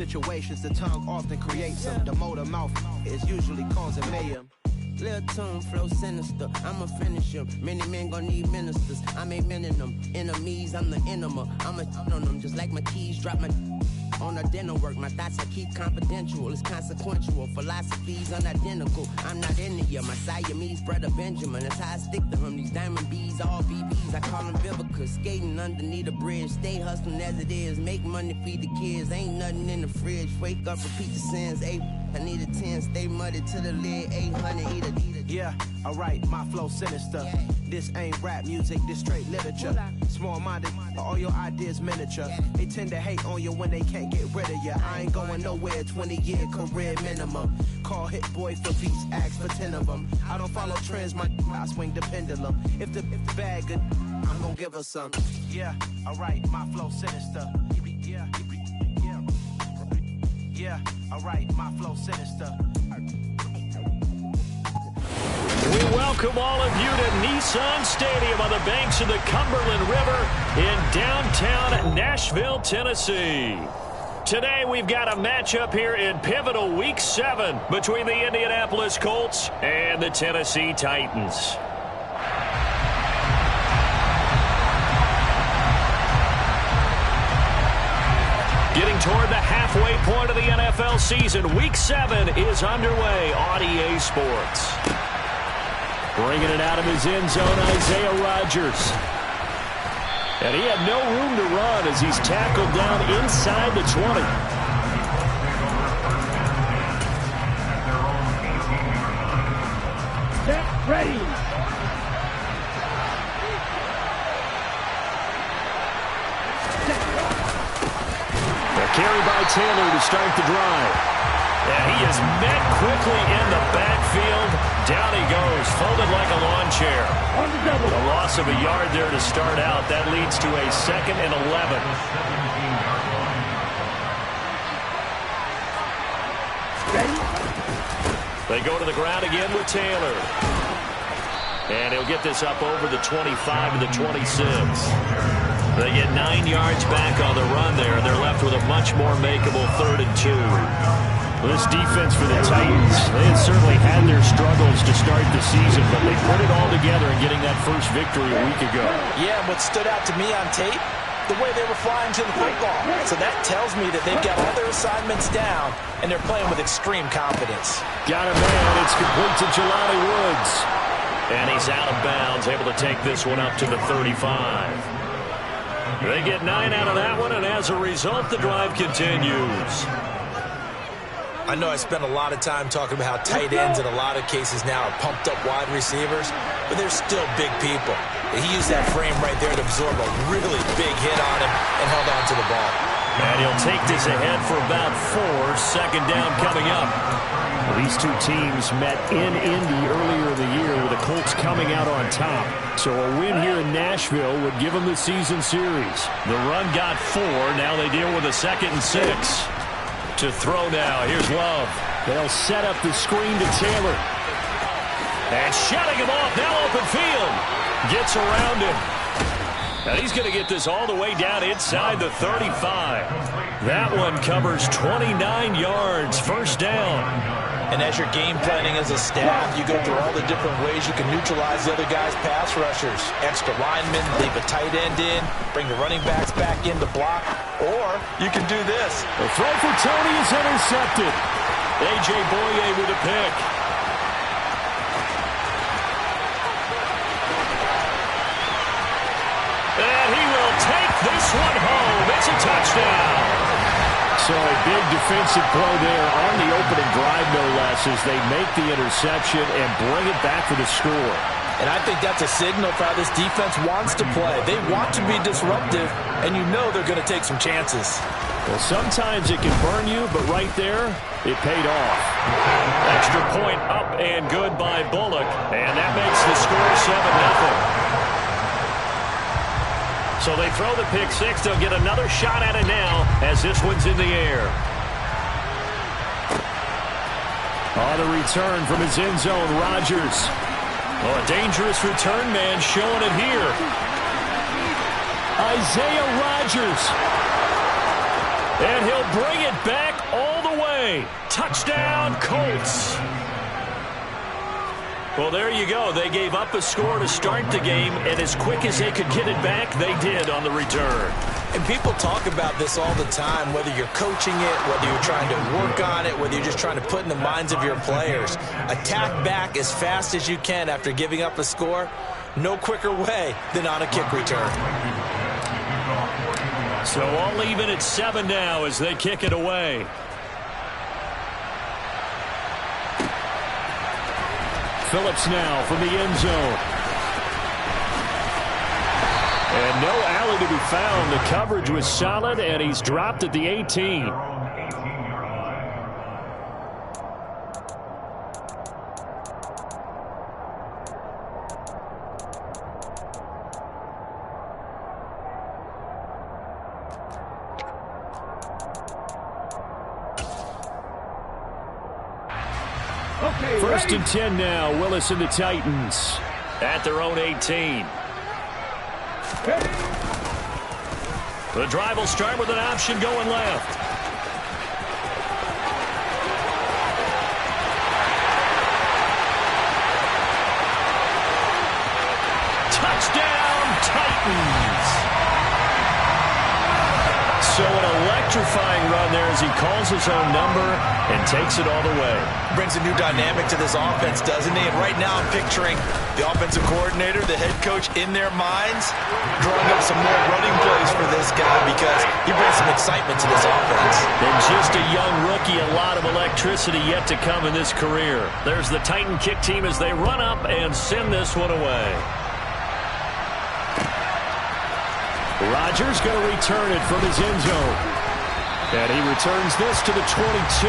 Situations, the tongue often creates them. The motor mouth is usually causing mayhem. Lil' tune, flow sinister, I'ma finish him. Many men gon' need ministers, I'm aiming them. Enemies, I'm the enema, I'ma on them. Just like my keys, drop my on a dinner work. My thoughts I keep confidential, it's consequential. Philosophies unidentical, I'm not into you. My Siamese brother Benjamin, that's how I stick to him. These diamond bees, all BBs, I call them Vivica. Skating underneath a bridge, stay hustling as it is. Make money, feed the kids, ain't nothing in the fridge. Wake up, repeat the sins, I need a 10, stay muddy to the lid, 800, eat a. Yeah, alright, my flow sinister. Yeah. This ain't rap music, this straight literature. Small-minded, all your ideas miniature. Yeah. They tend to hate on you when they can't get rid of you. I ain't going nowhere, 20-year career minimum. Call Hit Boy for beats, ask for 10 of them. I don't follow trends, I swing the pendulum. If the bag good, I'm gonna give her some. Yeah, alright, my flow sinister. Yeah, alright, my flow sinister. We welcome all of you to Nissan Stadium on the banks of the Cumberland River in downtown Nashville, Tennessee. Today we've got a matchup here in pivotal Week 7 between the Indianapolis Colts and the Tennessee Titans. Getting toward the halfway point of the NFL season, Week 7 is underway on EA Sports. Bringing it out of his end zone, Isaiah Rodgers. And he had no room to run as he's tackled down inside the 20. Get ready. Carry by Taylor to start the drive. And he is met quickly in the backfield. Down he goes, folded like a lawn chair. A loss of a yard there to start out. That leads to a 2nd and 11. They go to the ground again with Taylor. And he'll get this up over the 25 to the 26. They get 9 yards back on the run there, and they're left with a much more makeable 3rd and 2. This defense for the Titans, they had certainly had their struggles to start the season, but they put it all together in getting that first victory a week ago. Yeah, and what stood out to me on tape, the way they were flying to the football. So that tells me that they've got all their assignments down, and they're playing with extreme confidence. Got a man. It's complete to Jelani Woods. And he's out of bounds, able to take this one up to the 35. They get 9 out of that one, and as a result, the drive continues. I know I spent a lot of time talking about how tight ends in a lot of cases now are pumped up wide receivers, but they're still big people. He used that frame right there to absorb a really big hit on him and held on to the ball. And he'll take this ahead for about 4. 2nd down coming up. These two teams met in Indy earlier in the year with the Colts coming out on top. So a win here in Nashville would give them the season series. The run got 4. Now they deal with a 2nd and 6. To throw now. Here's Love. They'll set up the screen to Taylor. And shutting him off. Now open field. Gets around him. Now he's going to get this all the way down inside the 35. That one covers 29 yards. 1st down. And as you're game planning as a staff, you go through all the different ways you can neutralize the other guy's pass rushers. Extra linemen, leave a tight end in, bring the running backs back in to block, or you can do this. The throw for Tony is intercepted. A.J. Boye with a pick. And he will take this one home. It's a touchdown. So a big defensive play there on the opening drive, no less, as they make the interception and bring it back for the score. And I think that's a signal for how this defense wants to play. They want to be disruptive, and you know they're going to take some chances. Well, sometimes it can burn you, but right there, it paid off. Extra point up and good by Bullock, and that makes the score 7-0. So they throw the pick 6. They'll get another shot at it now as this one's in the air. On the return from his end zone, Rodgers. Oh, a dangerous return man showing it here. Isaiah Rodgers. And he'll bring it back all the way. Touchdown, Colts. Well, there you go. They gave up a score to start the game, and as quick as they could get it back, they did on the return. And people talk about this all the time, whether you're coaching it, whether you're trying to work on it, whether you're just trying to put in the minds of your players. Attack back as fast as you can after giving up a score. No quicker way than on a kick return. So all even at 7 now as they kick it away. Phillips now from the end zone. And no alley to be found. The coverage was solid, and he's dropped at the 18. First and 10 now. Willis and the Titans at their own 18. The drive will start with an option going left. Touchdown, Titans! So an electrifying run there as he calls his own number and takes it all the way. Brings a new dynamic to this offense, doesn't he? And right now I'm picturing the offensive coordinator, the head coach in their minds, drawing up some more running plays for this guy because he brings some excitement to this offense. And just a young rookie, a lot of electricity yet to come in this career. There's the Titan kick team as they run up and send this one away. Rodgers going to return it from his end zone. And he returns this to the 22.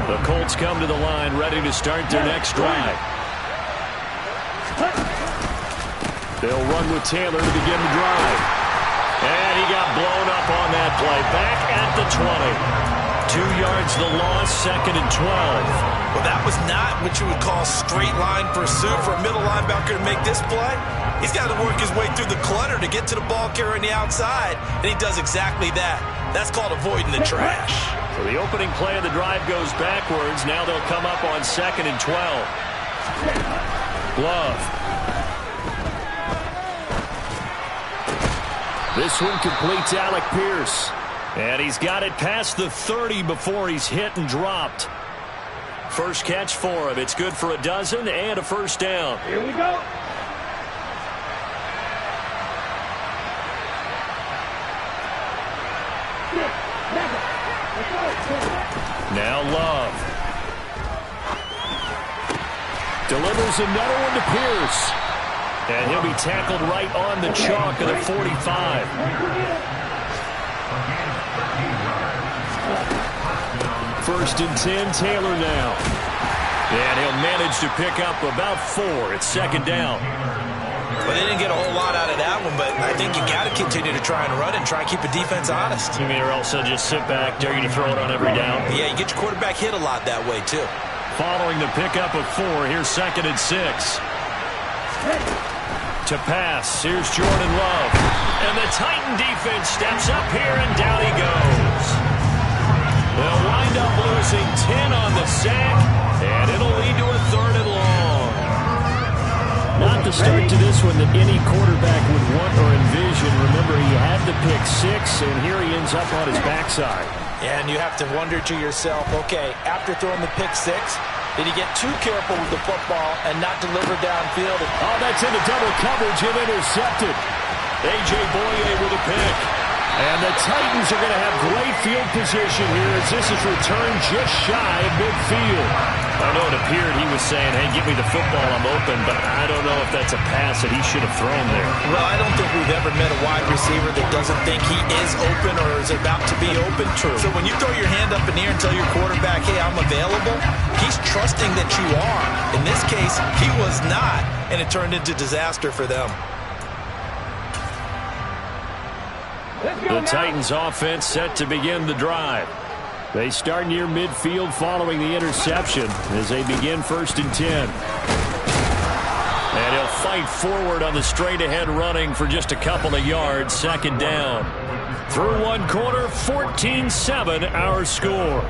The Colts come to the line ready to start their next drive. They'll run with Taylor to begin the drive. And he got blown up on that play. Back at the 20. 2 yards the loss, 2nd and 12. Well, that was not what you would call straight line pursuit for a middle linebacker to make this play. He's got to work his way through the clutter to get to the ball carrier on the outside, and he does exactly that. That's called avoiding the trash. So the opening play of the drive goes backwards. Now they'll come up on 2nd and 12. Love. This one completes Alec Pierce. And he's got it past the 30 before he's hit and dropped. First catch for him. It's good for a dozen and a first down. Here we go. Now Love. Delivers another one to Pierce. And he'll be tackled right on the chalk of the 45. First and 10, Taylor now. And he'll manage to pick up about 4. It's 2nd down. Well, they didn't get a whole lot out of that one, but I think you got to continue to try and run and try and keep the defense honest. You mean or else they'll just sit back, dare you to throw it on every down? Yeah, you get your quarterback hit a lot that way, too. Following the pickup of 4, here's 2nd and 6. To pass, here's Jordan Love. And the Titan defense steps up here, and down he goes. They'll wind up losing 10 on the sack, and it'll lead to a 3rd and long. Not the start to this one that any quarterback would want or envision. Remember, he had the pick 6, and here he ends up on his backside. And you have to wonder to yourself, okay, after throwing the pick 6, did he get too careful with the football and not deliver downfield? Oh, that's into double coverage and intercepted. A.J. Boye with a pick. And the Titans are going to have great field position here as this is returned just shy of midfield. I know it appeared he was saying, hey, give me the football, I'm open, but I don't know if that's a pass that he should have thrown there. Well, I don't think we've ever met a wide receiver that doesn't think he is open or is about to be open. True. So when you throw your hand up in the air and tell your quarterback, hey, I'm available, he's trusting that you are. In this case, he was not, and it turned into disaster for them. The Titans offense set to begin the drive. They start near midfield following the interception as they begin 1st and 10. And he'll fight forward on the straight-ahead running for just a couple of yards. Second down. Through one quarter, 14-7 our score.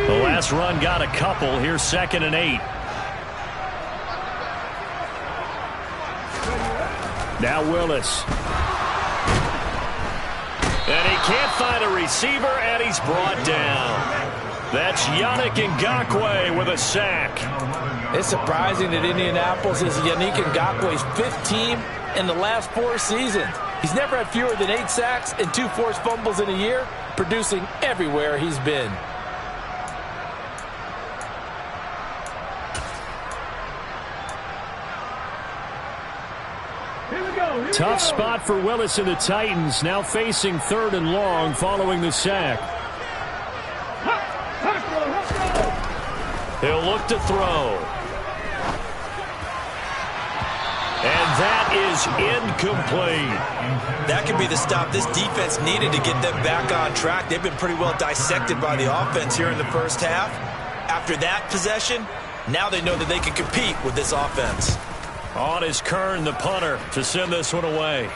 The last run got a couple. Here's 2nd and 8. Now Willis. And he can't find a receiver, and he's brought down. That's Yannick Ngakoue with a sack. It's surprising that Indianapolis is Yannick Ngakoue's 5th team in the last 4 seasons. He's never had fewer than 8 sacks and 2 forced fumbles in a year, producing everywhere he's been. Tough spot for Willis and the Titans, now facing 3rd and long following the sack. He'll look to throw. And that is incomplete. That could be the stop this defense needed to get them back on track. They've been pretty well dissected by the offense here in the first half. After that possession, now they know that they can compete with this offense. On is Kern, the punter, to send this one away.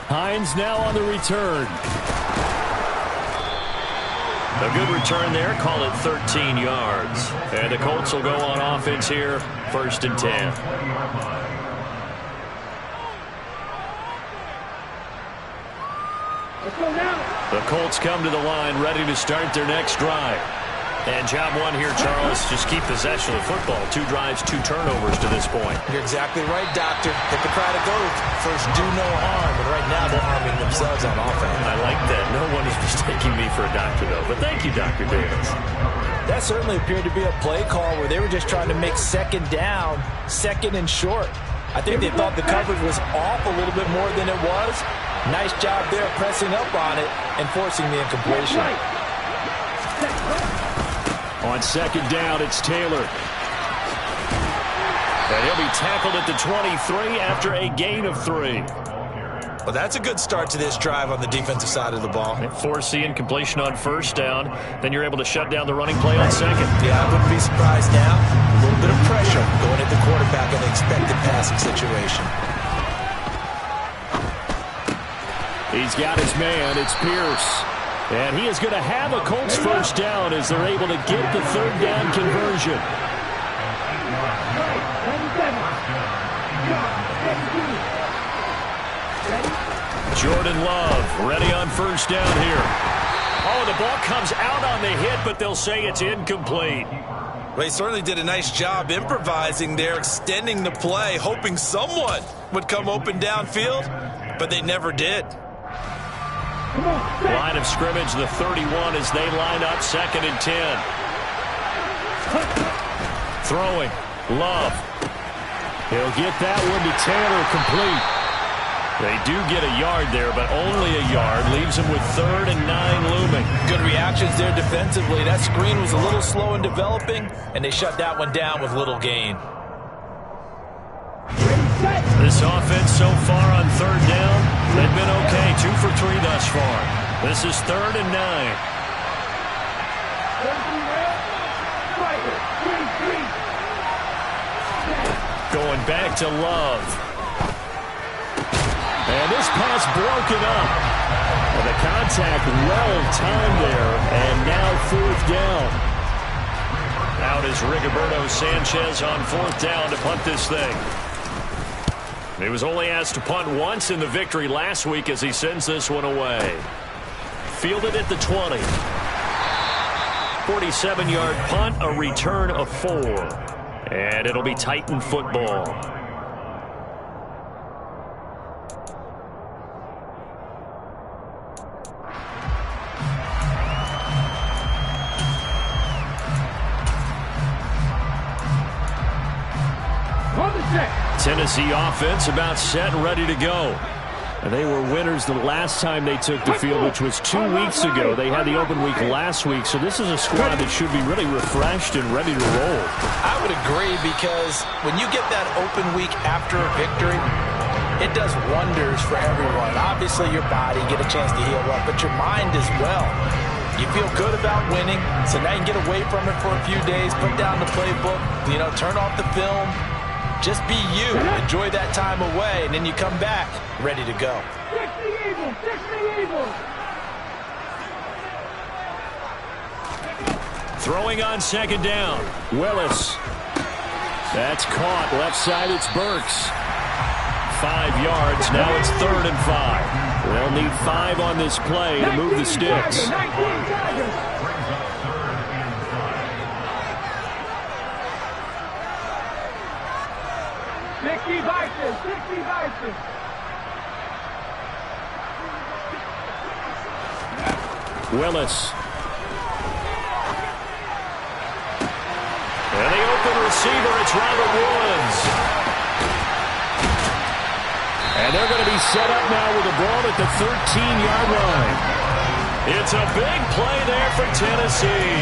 Hines now on the return. A good return there. Call it 13 yards. And the Colts will go on offense here. 1st and 10. The Colts come to the line ready to start their next drive. And job one here, Charles, just keep possession of the football. 2 drives, 2 turnovers to this point. You're exactly right, Doctor. Hippocratic oath. First, do no harm. And right now, they're harming themselves on offense. I like that. No one is mistaking me for a doctor, though. But thank you, Dr. Davis. That certainly appeared to be a play call where they were just trying to make 2nd down, 2nd and short. I think they thought the coverage was off a little bit more than it was. Nice job there pressing up on it and forcing the incompletion. On 2nd down, it's Taylor. And he'll be tackled at the 23 after a gain of 3. Well, that's a good start to this drive on the defensive side of the ball. Force the incompletion on 1st down. Then you're able to shut down the running play on 2nd. Yeah, I wouldn't be surprised now. A little bit of pressure going at the quarterback in the expected passing situation. He's got his man. It's Pierce. And he is going to have a Colts 1st down as they're able to get the 3rd down conversion. Jordan Love ready on 1st down here. Oh, the ball comes out on the hit, but they'll say it's incomplete. Well, he certainly did a nice job improvising there, extending the play, hoping someone would come open downfield, but they never did. Line of scrimmage, the 31 as they line up 2nd and 10. Throwing. Love. He'll get that one to Taylor, complete. They do get a yard there, but only a yard. Leaves them with 3rd and 9 looming. Good reactions there defensively. That screen was a little slow in developing, and they shut that one down with little gain. This offense so far on 3rd down, they've been okay. 2 for 3 thus far. This is 3rd and 9. Going back to Love. And this pass broken up. And the contact well timed there. And now 4th down. Out is Rigoberto Sanchez on 4th down to punt this thing. He was only asked to punt once in the victory last week as he sends this one away. Fielded at the 20. 47-yard punt, a return of 4. And it'll be Titan football. On the check. Tennessee offense about set and ready to go. And they were winners the last time they took the field, which was 2 weeks ago. They had the open week last week, so this is a squad that should be really refreshed and ready to roll. I would agree, because when you get that open week after a victory, it does wonders for everyone. Obviously, your body, get a chance to heal up, but your mind as well. You feel good about winning, so now you can get away from it for a few days, put down the playbook, turn off the film. Just be you. Enjoy that time away, and then you come back ready to go. Throwing on second down. Willis. That's caught. Left side, it's Burks. 5 yards. Now it's 3rd and 5. They'll need 5 on this play to move the sticks. Willis. And the open receiver, it's Robert Woods. And they're going to be set up now with the ball at the 13-yard line. It's a big play there for Tennessee.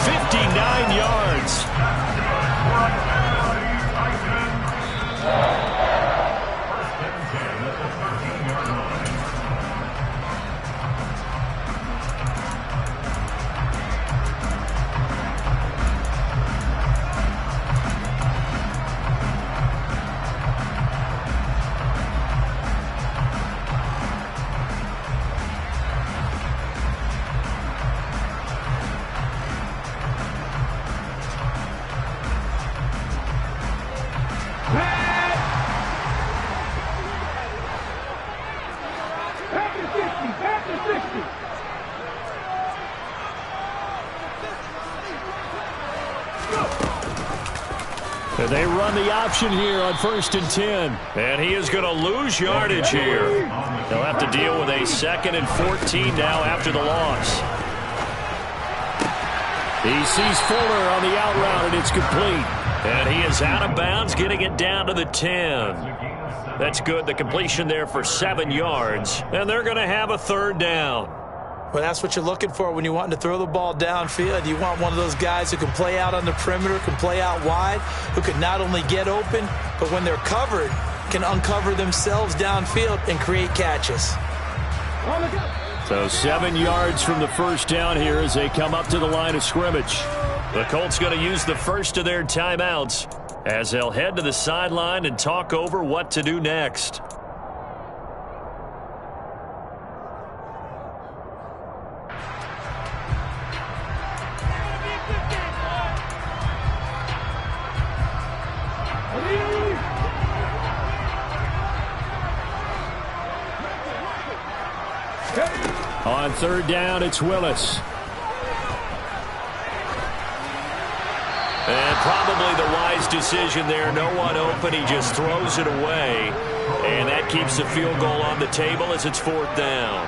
59 yards. And they run the option here on 1st and 10. And he is going to lose yardage here. They'll have to deal with a 2nd and 14 now after the loss. He sees Fuller on the out route, and it's complete. And he is out of bounds, getting it down to the 10. That's good. The completion there for 7 yards. And they're going to have a 3rd down. Well, that's what you're looking for when you want to throw the ball downfield. You want one of those guys who can play out on the perimeter, can play out wide, who can not only get open, but when they're covered, can uncover themselves downfield and create catches. So 7 yards from the 1st down here as they come up to the line of scrimmage. The Colts going to use the first of their timeouts as they'll head to the sideline and talk over what to do next. On 3rd down, it's Willis. And probably the wise decision there. No one open. He just throws it away. And that keeps the field goal on the table as it's 4th down.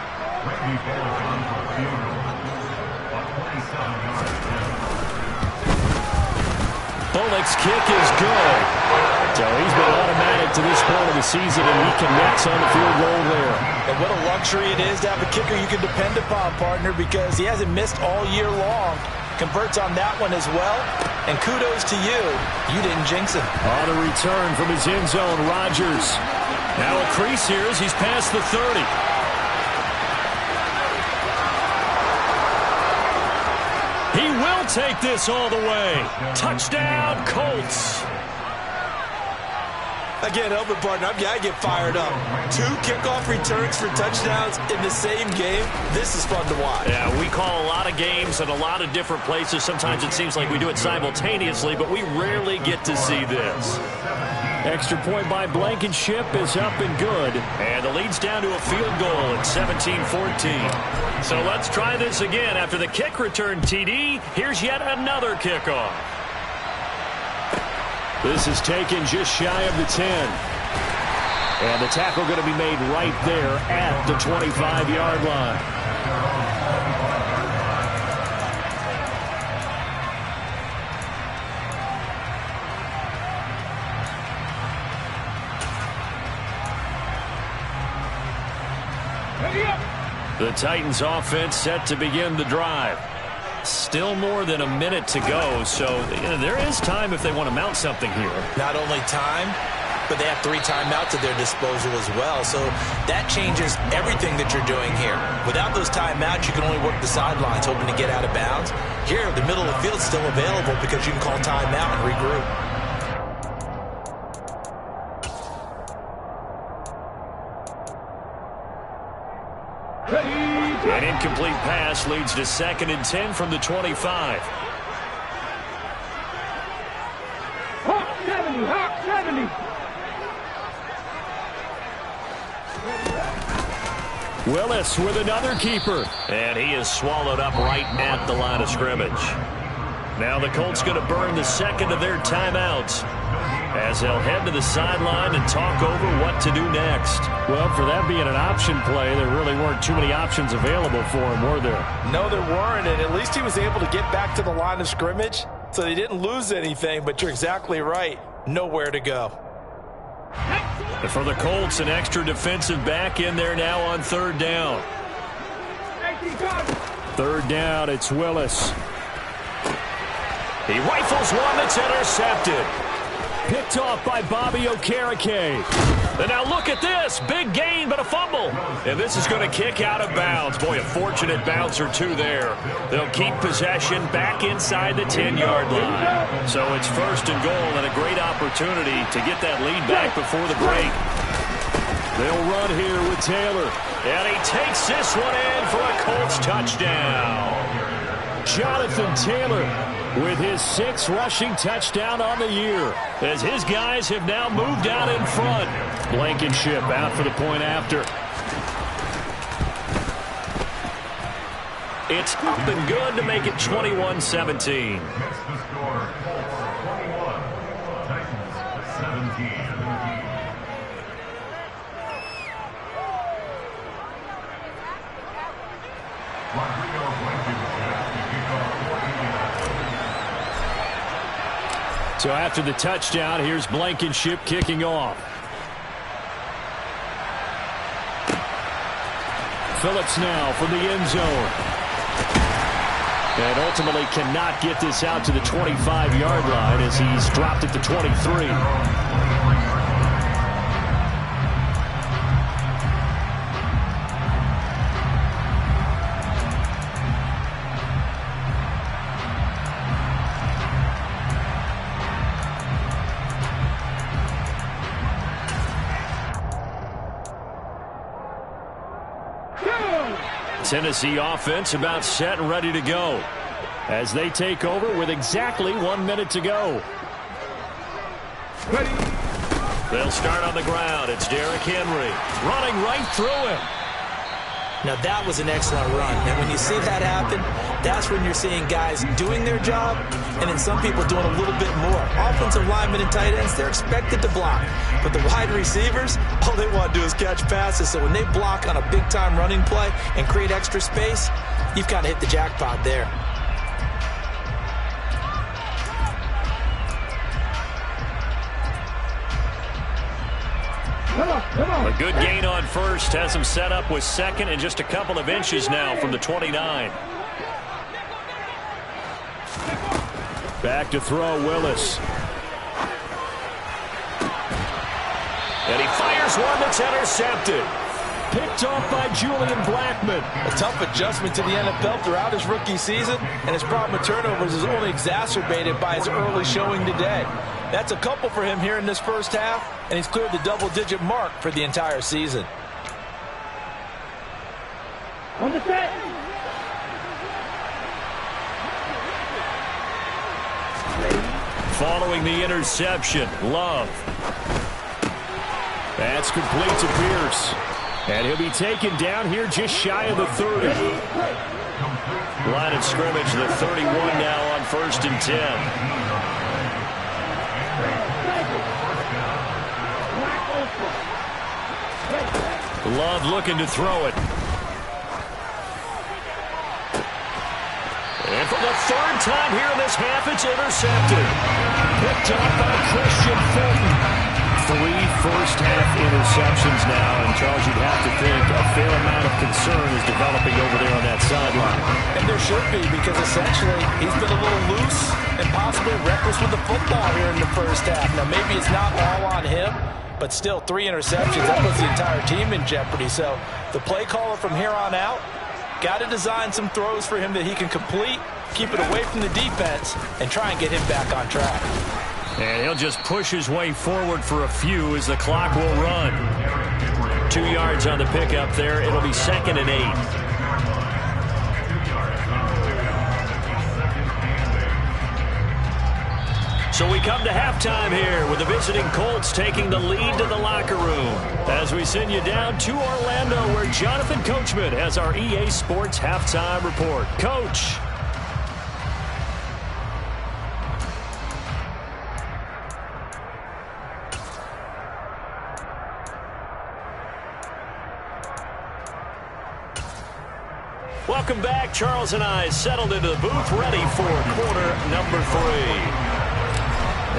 Bullock's kick is good. So he's been automatic to this point of the season, and he connects on the field goal there. And what a luxury it is to have a kicker you can depend upon, partner, because he hasn't missed all year long. Converts on that one as well. And kudos to you. You didn't jinx him. On a return from his end zone, Rodgers. Now a crease here as he's past the 30. He will take this all the way. Touchdown, Colts. I can't help it, partner. I get fired up. 2 kickoff returns for touchdowns in the same game. This is fun to watch. Yeah, we call a lot of games at a lot of different places. Sometimes it seems like we do it simultaneously, but we rarely get to see this. Extra point by Blankenship is up and good. And the lead's down to a field goal at 17-14. So let's try this again. After the kick return, TD, here's yet another kickoff. This is taken just shy of the 10. And the tackle going to be made right there at the 25-yard line. The Titans offense set to begin the drive. Still more than a minute to go, so there is time if they want to mount something here. Not only time, but they have 3 timeouts at their disposal as well. So that changes everything that you're doing here. Without those timeouts, you can only work the sidelines, hoping to get out of bounds. Here, the middle of the field's still available because you can call timeout and regroup. An incomplete pass leads to 2nd and 10 from the 25. Hawk 70, Hawk 70. Willis with another keeper. And he is swallowed up right at the line of scrimmage. Now the Colts going to burn the 2nd of their timeouts as they'll head to the sideline and talk over what to do next. Well, for that being an option play, there really weren't too many options available for him, were there? No, there weren't, and at least he was able to get back to the line of scrimmage, so they didn't lose anything, but you're exactly right. Nowhere to go. And for the Colts, an extra defensive back in there now on 3rd down. 3rd down, it's Willis. He rifles one that's intercepted. Picked off by Bobby Okereke. And now look at this. Big gain, but a fumble. And this is going to kick out of bounds. Boy, a fortunate bounce or two there. They'll keep possession back inside the 10-yard line. So it's 1st and goal and a great opportunity to get that lead back before the break. They'll run here with Taylor. And he takes this one in for a Colts touchdown. Jonathan Taylor with his 6th rushing touchdown on the year, as his guys have now moved out in front. Blankenship out for the point after. It's up and good to make it 21-17. So after the touchdown, here's Blankenship kicking off. Phillips now from the end zone. And ultimately cannot get this out to the 25-yard line as he's dropped at the 23. Tennessee offense about set and ready to go as they take over with exactly 1 minute to go. Ready. They'll start on the ground. It's Derrick Henry running right through him. Now that was an excellent run, and when you see that happen, that's when you're seeing guys doing their job and then some people doing a little bit more. Offensive linemen and tight ends, they're expected to block, but the wide receivers, all they want to do is catch passes. So when they block on a big-time running play and create extra space, you've kind of hit the jackpot there. A good gain on 1st has him set up with 2nd and just a couple of inches now from the 29. Back to throw, Willis. And he fires one that's intercepted. Picked off by Julian Blackmon. A tough adjustment to the NFL throughout his rookie season, and his problem with turnovers is only exacerbated by his early showing today. That's a couple for him here in this first half, and he's cleared the double-digit mark for the entire season. On the set. Following the interception, Love. That's complete to Pierce. And he'll be taken down here just shy of the 30. Line of scrimmage, the 31 now on 1st and 10. Love looking to throw it. And for the 3rd time here in this half, it's intercepted. Picked up by Christian Fulton. 3 first-half interceptions now, and Charles, you'd have to think a fair amount of concern is developing over there on that sideline. And there should be, because essentially he's been a little loose and possibly reckless with the football here in the first half. Now, maybe it's not all on him, but still 3 interceptions. That puts the entire team in jeopardy. So the play caller from here on out got to design some throws for him that he can complete, keep it away from the defense, and try and get him back on track. And he'll just push his way forward for a few as the clock will run. 2 yards on the pickup there. It'll be 2nd and 8. So we come to halftime here with the visiting Colts taking the lead to the locker room as we send you down to Orlando where Jonathan Coachman has our EA Sports halftime report. Coach. Welcome back. Charles and I settled into the booth ready for quarter number 3.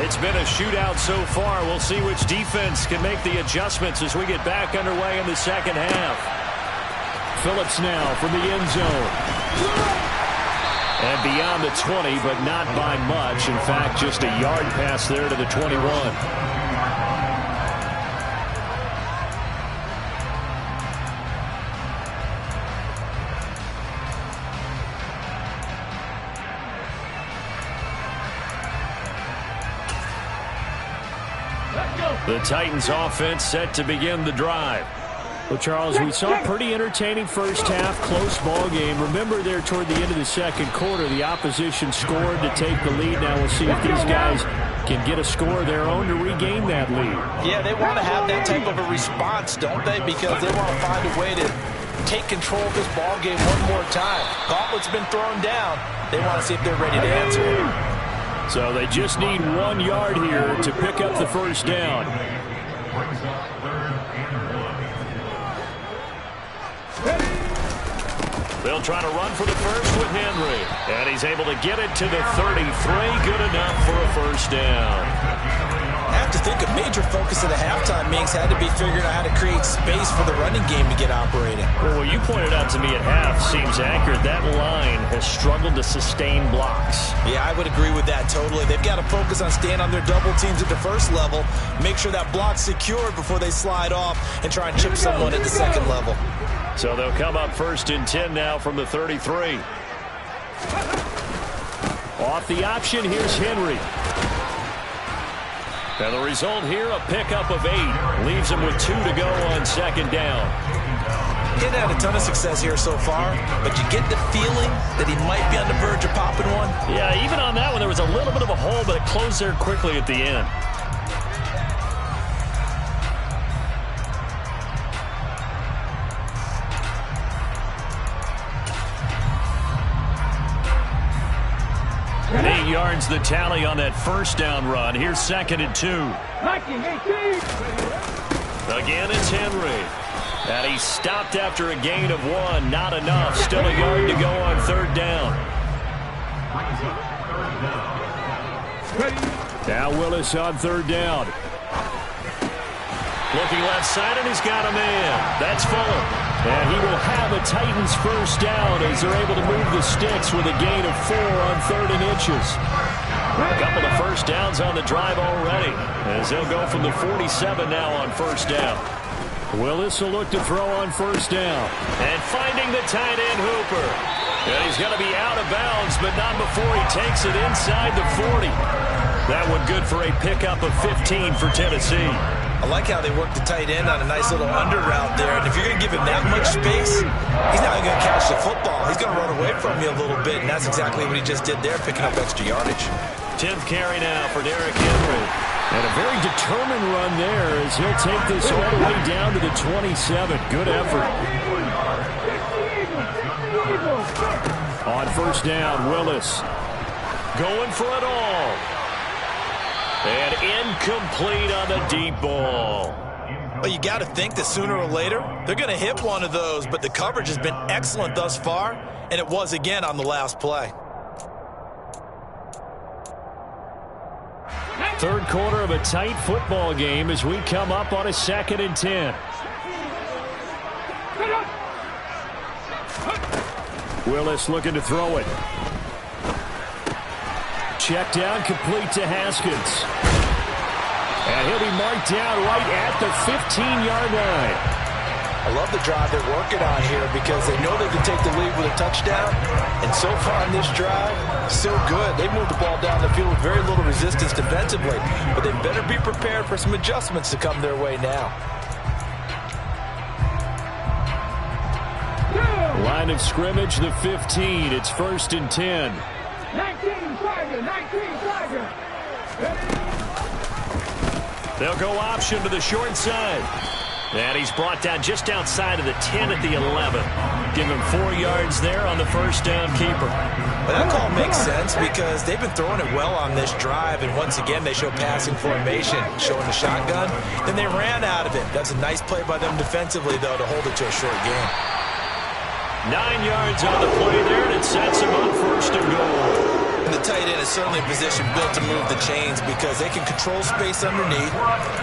It's been a shootout so far. We'll see which defense can make the adjustments as we get back underway in the second half. Phillips now from the end zone. And beyond the 20, but not by much. In fact, just a yard pass there to the 21. The Titans offense set to begin the drive. Well, Charles, we saw a pretty entertaining first half, close ball game. Remember there toward the end of the second quarter, the opposition scored to take the lead. Now we'll see if these guys can get a score of their own to regain that lead. Yeah, they want to have that type of a response, don't they? Because they want to find a way to take control of this ball game one more time. Gauntlet's been thrown down. They want to see if they're ready to answer it. So they just need 1 yard here to pick up the first down. They'll try to run for the first with Henry. And he's able to get it to the 33. Good enough for a first down. I have to think a major focus of the halftime meetings had to be figuring out how to create space for the running game to get operating. Well, what you pointed out to me at half seems accurate. That line has struggled to sustain blocks. Yeah, I would agree with that totally. They've got to focus on staying on their double teams at the first level, make sure that block's secured before they slide off and try and chip someone at the second level. So they'll come up 1st and 10 now from the 33. Off the option, here's Henry. And the result here, a pickup of 8. Leaves him with 2 to go on 2nd down. He hasn't had a ton of success here so far, but you get the feeling that he might be on the verge of popping one. Yeah, even on that one, there was a little bit of a hole, but it closed there quickly at the end. And 8 yards the tally on that first down run. Here's 2nd and 2. Again, it's Henry. And he stopped after a gain of 1. Not enough. Still a yard to go on 3rd down. Now Willis on 3rd down. Looking left side, and he's got a man. That's Fuller. And he will have a Titans first down as they're able to move the sticks with a gain of 4 on 3rd and inches. A couple of first downs on the drive already as they'll go from the 47 now on 1st down. Willis will look to throw on 1st down. And finding the tight end Hooper. And he's going to be out of bounds, but not before he takes it inside the 40. That one good for a pickup of 15 for Tennessee. I like how they work the tight end on a nice little under route there. And if you're going to give him that much space, he's not going to catch the football. He's going to run away from you a little bit, and that's exactly what he just did there, picking up extra yardage. 10th carry now for Derrick Henry. And a very determined run there as he'll take this all the way down to the 27. Good effort. On 1st down, Willis going for it all. And incomplete on the deep ball. Well, you got to think that sooner or later, they're going to hit one of those, but the coverage has been excellent thus far, and it was again on the last play. Third quarter of a tight football game as we come up on a 2nd and 10. Willis looking to throw it. Check down, complete to Haskins. And he'll be marked down right at the 15-yard line. I love the drive they're working on here because they know they can take the lead with a touchdown. And so far in this drive, so good. They moved the ball down the field with very little resistance defensively. But they better be prepared for some adjustments to come their way now. Line of scrimmage, the 15. It's 1st and 10. 19 Tiger, 19 Tiger. They'll go option to the short side. And he's brought down just outside of the 10 at the 11. Give him 4 yards there on the first down keeper. But that call makes sense because they've been throwing it well on this drive. And once again, they show passing formation, showing the shotgun. Then they ran out of it. That's a nice play by them defensively, though, to hold it to a short game. 9 yards on the play there, and it sets him up 1st and goal. And the tight end is certainly a position built to move the chains because they can control space underneath.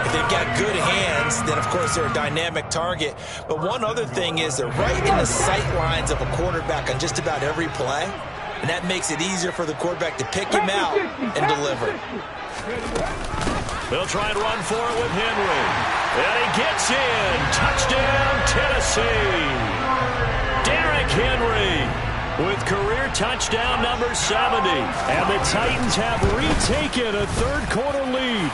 If they've got good hands, then, of course, they're a dynamic target. But one other thing is they're right in the sight lines of a quarterback on just about every play. And that makes it easier for the quarterback to pick him out and deliver. They'll try and run for it with Henry. And he gets in. Touchdown, Tennessee. Derrick Henry with career touchdown number 70. And the Titans have retaken a third-quarter lead.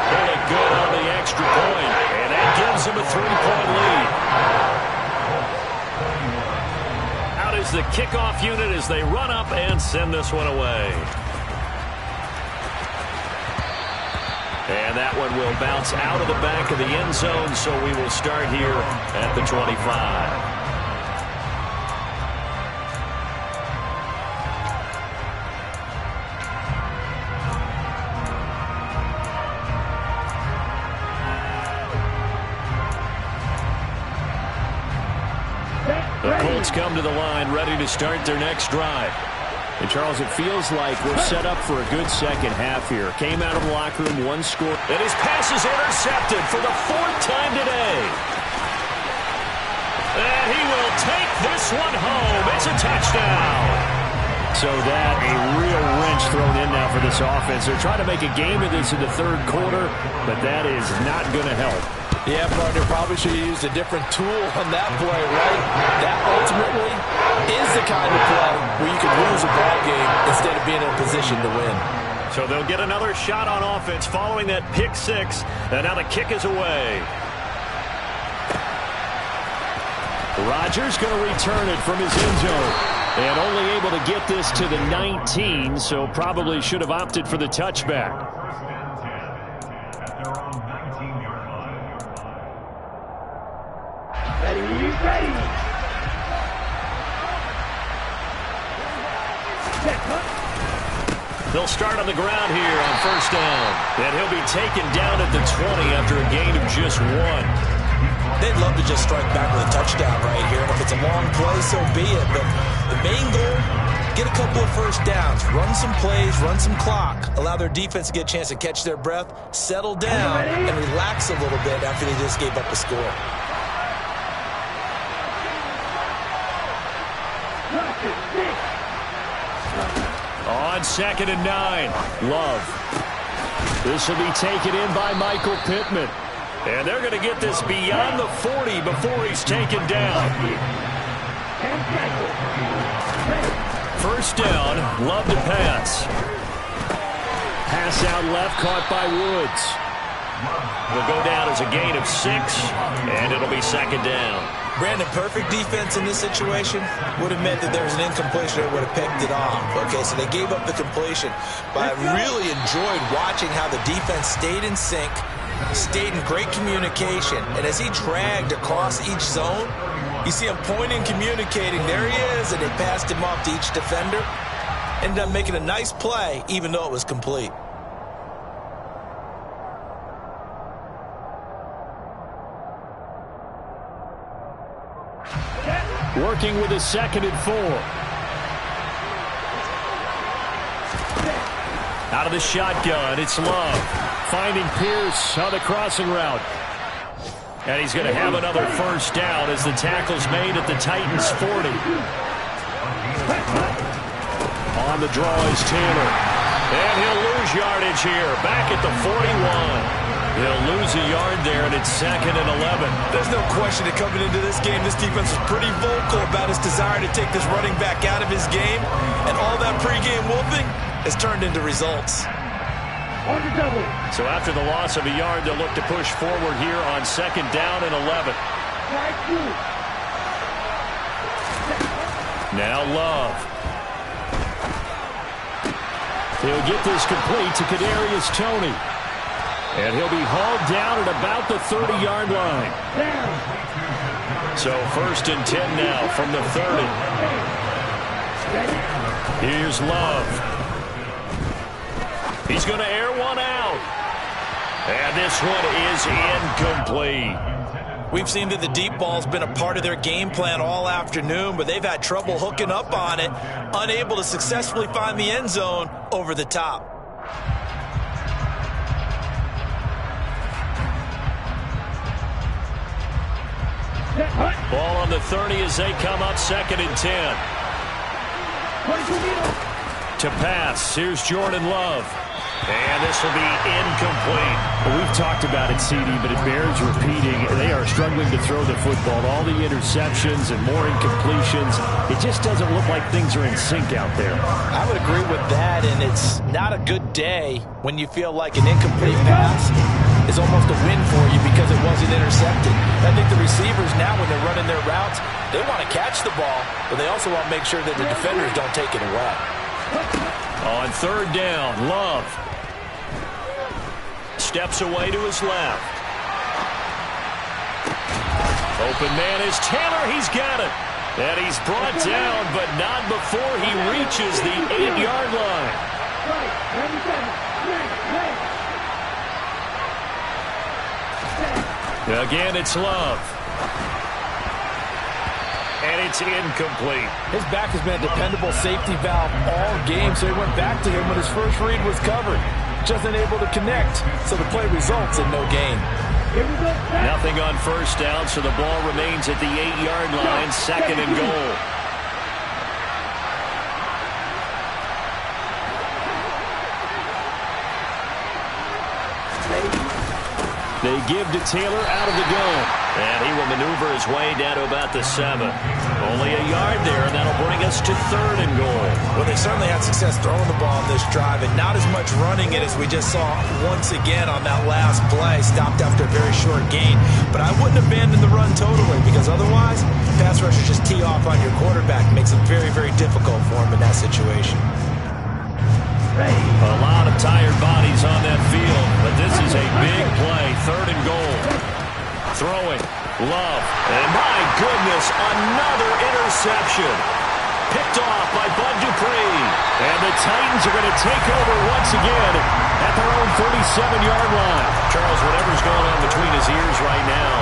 Really good on the extra point. And that gives them a 3-point lead. Out is the kickoff unit as they run up and send this one away. And that one will bounce out of the back of the end zone, so we will start here at the 25. The Colts come to the line, ready to start their next drive. And, Charles, it feels like we're set up for a good second half here. Came out of the locker room, one score. And his pass is intercepted for the 4th time today. And he will take this one home. It's a touchdown. So that a real wrench thrown in now for this offense. They're trying to make a game of this in the third quarter, but that is not going to help. Yeah, partner, probably should have used a different tool on that play, right? That ultimately is the kind of play where you can lose a ball game instead of being in a position to win. So they'll get another shot on offense following that pick six, and now the kick is away. Rodgers going to return it from his end zone. And only able to get this to the 19, so probably should have opted for the touchback. Ready. They'll start on the ground here on first down. And he'll be taken down at the 20 after a gain of just 1. They'd love to just strike back with a touchdown right here. And if it's a long play, so be it. But the main goal, get a couple of first downs, run some plays, run some clock, allow their defense to get a chance to catch their breath, settle down, and relax a little bit after they just gave up a score. On 2nd and 9, Love. This will be taken in by Michael Pittman. And they're going to get this beyond the 40 before he's taken down. First down, Love to pass. Pass out left, caught by Woods. Will go down as a gain of 6, and it'll be 2nd down. Brandon, perfect defense in this situation would have meant that there was an incompletion that would have picked it off. Okay, so they gave up the completion. But I really enjoyed watching how the defense stayed in sync, stayed in great communication. And as he dragged across each zone, you see him pointing, communicating. There he is, and they passed him off to each defender. Ended up making a nice play, even though it was complete. Working with a 2nd and 4. Out of the shotgun, it's Love. Finding Pierce on the crossing route. And he's going to have another first down as the tackle's made at the Titans' 40. On the draw is Taylor. And he'll lose yardage here. Back at the 41. He'll lose a yard there, and it's 2nd and 11. There's no question that coming into this game, this defense was pretty vocal about his desire to take this running back out of his game. And all that pregame wolfing has turned into results. So after the loss of a yard, they'll look to push forward here on 2nd down and 11. Now Love. He'll get this complete to Kadarius Toney. And he'll be hauled down at about the 30-yard line. So 1st and 10 now from the 30. Here's Love. He's going to air one out. And this one is incomplete. We've seen that the deep ball's been a part of their game plan all afternoon, but they've had trouble hooking up on it, unable to successfully find the end zone over the top. Ball on the 30 as they come up 2nd and 10. To pass, here's Jordan Love. And this will be incomplete. Well, we've talked about it, CD, but it bears repeating. They are struggling to throw the football. All the interceptions and more incompletions. It just doesn't look like things are in sync out there. I would agree with that, and it's not a good day when you feel like an incomplete pass is almost a win for you because it wasn't intercepted. I think the receivers now, when they're running their routes, they want to catch the ball, but they also want to make sure that the defenders don't take it away. On 3rd down, Love steps away to his left. Open man is Taylor. He's got it. And he's brought down, but not before he reaches the 8-yard line. Again, it's Love. And it's incomplete. His back has been a dependable safety valve all game, so he went back to him when his first read was covered. Just unable to connect, so the play results in no gain. Nothing on 1st down, so the ball remains at the 8-yard line, 2nd and goal. They give to Taylor out of the gun. And he will maneuver his way down to about the 7. Only a yard there, and that'll bring us to 3rd and goal. Well, they certainly had success throwing the ball on this drive, and not as much running it as we just saw once again on that last play. Stopped after a very short gain. But I wouldn't abandon the run totally, because otherwise, pass rushers just tee off on your quarterback. Makes it very, very difficult for him in that situation. A lot of tired bodies on that field, but this is a big play. 3rd and goal. Throwing. Love. And my goodness, another interception. Picked off by Bud Dupree. And the Titans are going to take over once again at their own 37-yard line. Charles, whatever's going on between his ears right now,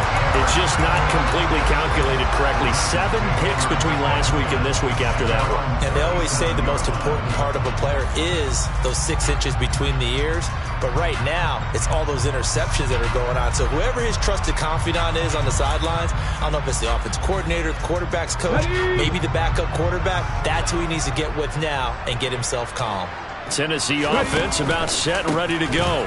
it's just not completely calculated correctly. 7 picks between last week and this week after that one. And they always say the most important part of a player is those 6 inches between the ears. But right now, it's all those interceptions that are going on. So whoever his trusted confidant is on the sidelines, I don't know if it's the offense coordinator, the quarterback's coach, maybe the backup quarterback, that's who he needs to get with now and get himself calm. Tennessee offense about set and ready to go.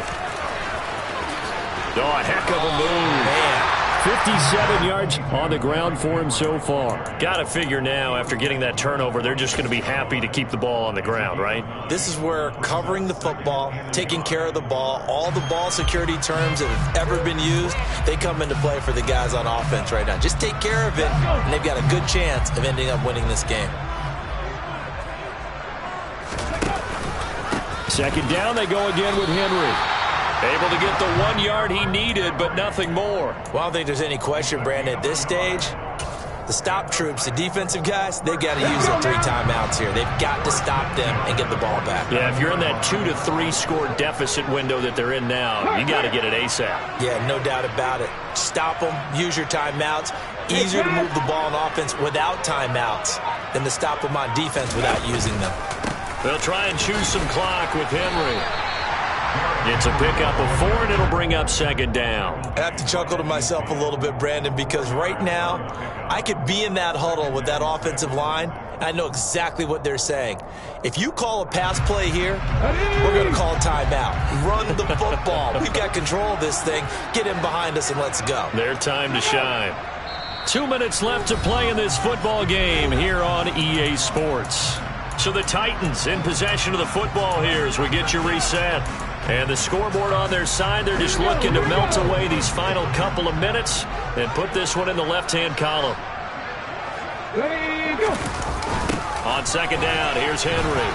Oh, a heck of a move. Man. 57 yards on the ground for him so far. Got to figure now, after getting that turnover, they're just going to be happy to keep the ball on the ground, right? This is where covering the football, taking care of the ball, all the ball security terms that have ever been used, they come into play for the guys on offense right now. Just take care of it, and they've got a good chance of ending up winning this game. 2nd down, they go again with Henry. Able to get the 1 yard he needed, but nothing more. Well, I don't think there's any question, Brandon, at this stage, the stop troops, the defensive guys, they've got to use their 3 timeouts here. They've got to stop them and get the ball back. Yeah, if you're in that 2 to 3 score deficit window that they're in now, you got to get it ASAP. Yeah, no doubt about it. Stop them, use your timeouts. Easier to move the ball on offense without timeouts than to stop them on defense without using them. They'll try and choose some clock with Henry. It's a pickup of 4, and it'll bring up second down. I have to chuckle to myself a little bit, Brandon, because right now I could be in that huddle with that offensive line. I know exactly what they're saying. If you call a pass play here, we're going to call a timeout. Run the football. We've got control of this thing. Get in behind us and let's go. Their time to shine. 2 minutes left to play in this football game here on EA Sports. So the Titans in possession of the football here as we get you reset. And the scoreboard on their side, they're just looking to melt away these final couple of minutes and put this one in the left-hand column. Ready, go. On second down, here's Henry.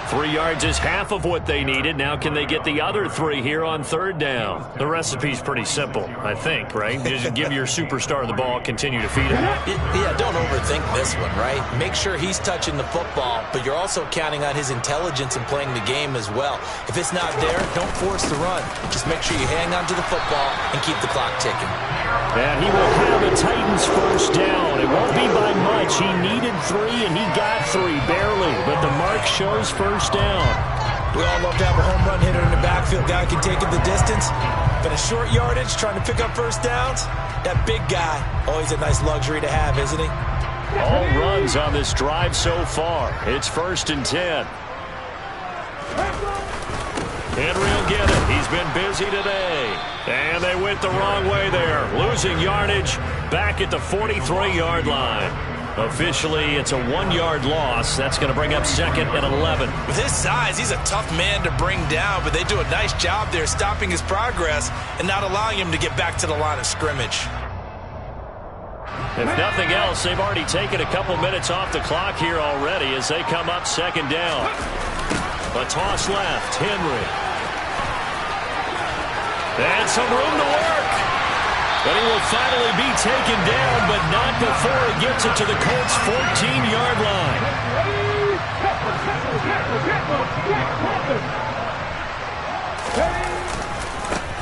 3 yards is half of what they needed. Now can they get the other 3 here on third down? The recipe's pretty simple, I think, right? Just give your superstar the ball, continue to feed him. Yeah, don't overthink this one, right? Make sure he's touching the football, but you're also counting on his intelligence in playing the game as well. If it's not there, don't force the run. Just make sure you hang on to the football and keep the clock ticking. And he will have the Titans first down. It won't be by much. He needed 3, and he got 3, barely. But the mark shows first down. We all love to have a home run hitter in the backfield. Guy can take it the distance. But a short yardage, trying to pick up first downs, that big guy, always a nice luxury to have, isn't he? All runs on this drive so far. It's 1st and 10. Henry will get it. He's been busy today. And they went the wrong way there. Losing yardage back at the 43-yard line. Officially, it's a 1-yard loss. That's going to bring up 2nd and 11. With his size, he's a tough man to bring down, but they do a nice job there stopping his progress and not allowing him to get back to the line of scrimmage. If nothing else, they've already taken a couple minutes off the clock here already as they come up second down. A toss left, Henry. And some room to work. But he will finally be taken down, but not before he gets it to the Colts' 14-yard line.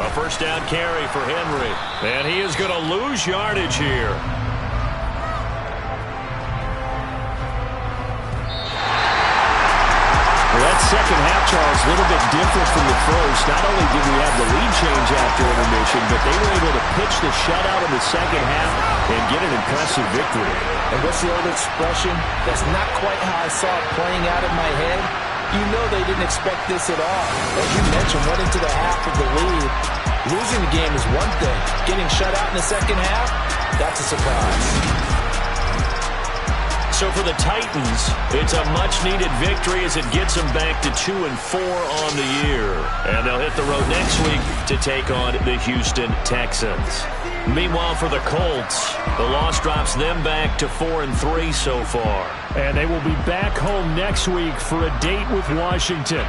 A first down carry for Henry. And he is going to lose yardage here. That second half, Charles, a little bit different from the first. Not only did we have the lead change after intermission, but they were able to pitch the shutout in the second half and get an impressive victory. And what's the old expression? That's not quite how I saw it playing out in my head. You know they didn't expect this at all. As you mentioned, went into the half of the lead. Losing the game is one thing. Getting shut out in the second half, that's a surprise. So for the Titans, it's a much-needed victory as it gets them back to 2-4 on the year. And they'll hit the road next week to take on the Houston Texans. Meanwhile, for the Colts, the loss drops them back to 4-3 so far. And they will be back home next week for a date with Washington.